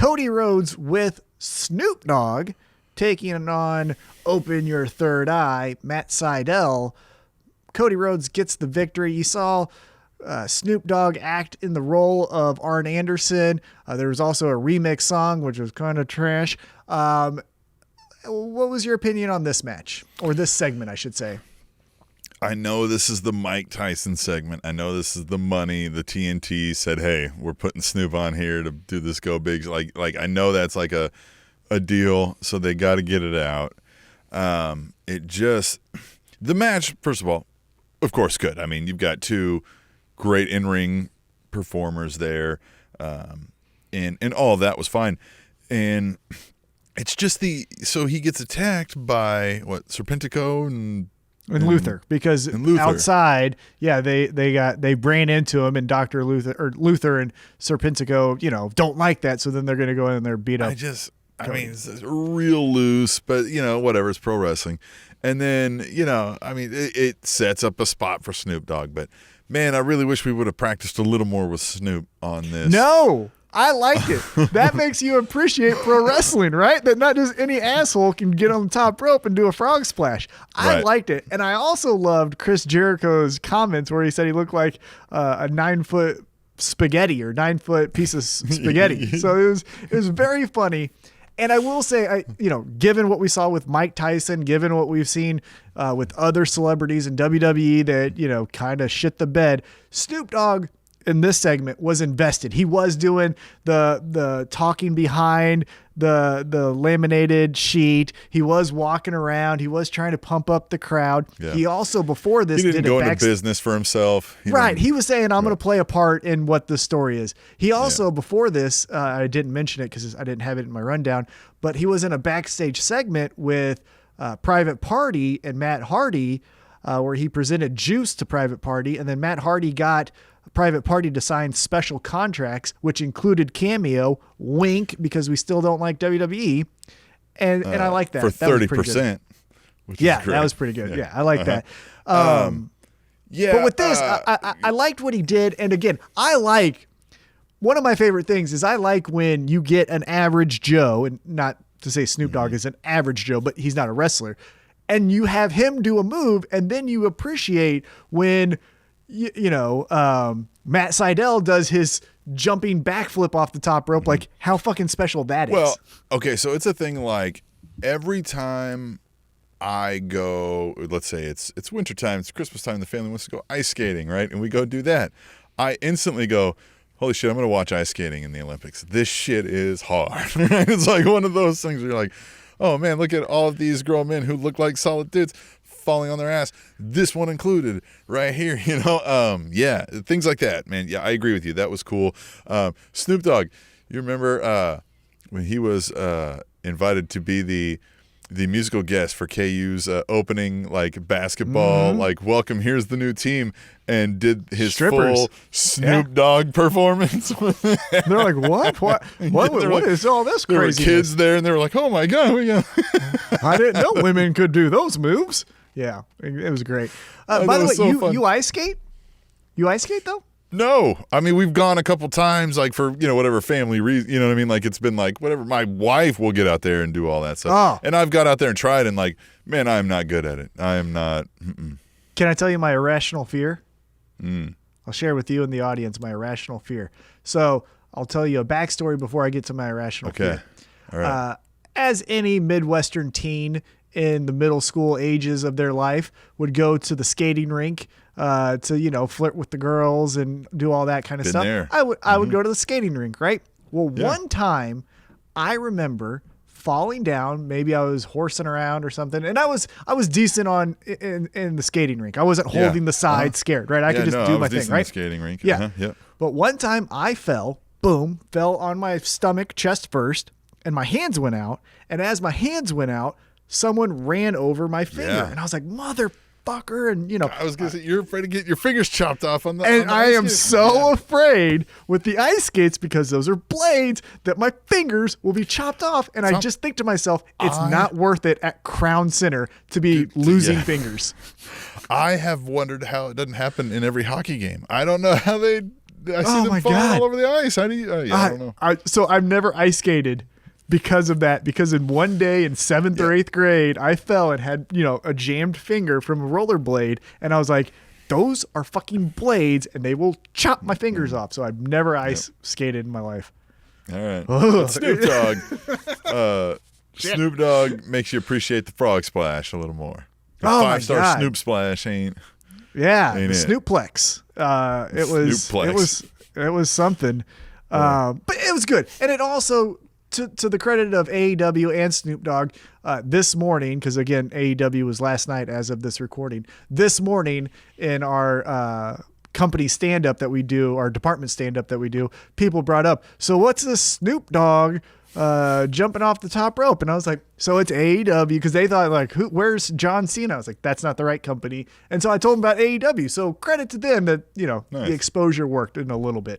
Cody Rhodes with Snoop Dogg taking on Open Your Third Eye, Matt Sydal. Cody Rhodes gets the victory. You saw Snoop Dogg act in the role of Arn Anderson. There was also a remix song, which was kind of trash. What was your opinion on this match, or this segment, I should say? I know this is the Mike Tyson segment. I know this is the money. The TNT said, hey, we're putting Snoop on here to do this go big. Like I know that's like a deal, so they got to get it out. The match, first of all, of course, good. I mean, you've got two great in-ring performers there, and all of that was fine. And it's just so he gets attacked by Serpentico and Luther, because outside, they ran into him, and Dr. Luther and Serpentico, don't like that, so then they're going to go in and they're beat up. It's real loose, but whatever, it's pro wrestling. And then, it sets up a spot for Snoop Dogg, but man, I really wish we would have practiced a little more with Snoop on this. No, I liked it. That makes you appreciate pro wrestling, right? That not just any asshole can get on the top rope and do a frog splash. I liked it. And I also loved Chris Jericho's comments where he said he looked like a 9-foot spaghetti or 9-foot piece of spaghetti. So it was very funny. And I will say, given what we saw with Mike Tyson, given what we've seen with other celebrities in WWE that, kind of shit the bed, Snoop Dogg in this segment was invested. He was doing the talking behind the laminated sheet. He was walking around. He was trying to pump up the crowd. Yeah. He also, before this, didn't go into business for himself. He was saying, I'm going to play a part in what the story is. He also, before this, I didn't mention it because I didn't have it in my rundown, but he was in a backstage segment with Private Party and Matt Hardy, where he presented juice to Private Party, and then Matt Hardy got Private Party to sign special contracts, which included Cameo, wink, because we still don't like WWE, and I like that. For 30%. That was pretty good. Yeah, I like that. But with this, I liked what he did, and again, one of my favorite things is I like when you get an average Joe, and not to say Snoop Dogg is an average Joe, but he's not a wrestler, and you have him do a move, and then you appreciate when Matt Sydal does his jumping backflip off the top rope, like how fucking special that is. Well, okay, so it's a thing like every time I go, let's say it's wintertime, it's Christmas time, the family wants to go ice skating, right? And we go do that. I instantly go, holy shit, I'm going to watch ice skating in the Olympics. This shit is hard. It's like one of those things where you're like, oh man, look at all of these grown men who look like solid dudes falling on their ass, this one included right here, things like that, man. Yeah, I agree with you. That was cool. Snoop Dogg, you remember when he was invited to be the musical guest for KU's opening basketball welcome, here's the new team, and did his full Snoop Dogg performance. They're like, what is all this crazy? There were kids there, and they were like, oh my god, I didn't know women could do those moves. Yeah, it was great. By the way, you ice skate? You ice skate though? No, I mean we've gone a couple times, for whatever family reason. You know what I mean? It's been whatever. My wife will get out there and do all that stuff, and I've got out there and tried, and man, I am not good at it. I am not. Can I tell you my irrational fear? I'll share with you and the audience my irrational fear. So I'll tell you a backstory before I get to my irrational fear. All right. As any Midwestern teen in the middle school ages of their life would go to the skating rink to flirt with the girls and do all that kind of stuff. There. I would go to the skating rink, right? Well, one time I remember falling down. Maybe I was horsing around or something, and I was decent in the skating rink. I wasn't holding the side scared, right? I could just do my thing, right? In the skating rink. Yeah. But one time I fell on my stomach, chest first, and my hands went out. And as my hands went out, someone ran over my finger, and I was like, motherfucker. And I was gonna say, you're afraid to get your fingers chopped off on the. And I am so afraid with the ice skates, because those are blades, that my fingers will be chopped off. And I just think to myself, it's not worth it at Crown Center to be losing fingers. I have wondered how it doesn't happen in every hockey game. I don't know how they I see them falling all over the ice. How do you? I don't know. So I've never ice skated because of that. Because in one day in 7th or 8th grade, I fell and had a jammed finger from a rollerblade, and I was like, those are fucking blades, and they will chop my fingers off. So I've never ice skated in my life. All right. But Snoop Dogg. Snoop Dogg makes you appreciate the frog splash a little more. The 5-star Snoop Splash ain't. Yeah, ain't the Snoopplex. It was something. But it was good. And it also, to the credit of AEW and Snoop Dogg, this morning, because again, AEW was last night as of this recording, this morning in our company stand-up that we do, our department stand-up that we do, people brought up, so what's this Snoop Dogg jumping off the top rope? And I was like, so it's AEW, because they thought like, where's John Cena? I was like, that's not the right company. And so I told them about AEW. So credit to them that, Nice. The exposure worked in a little bit.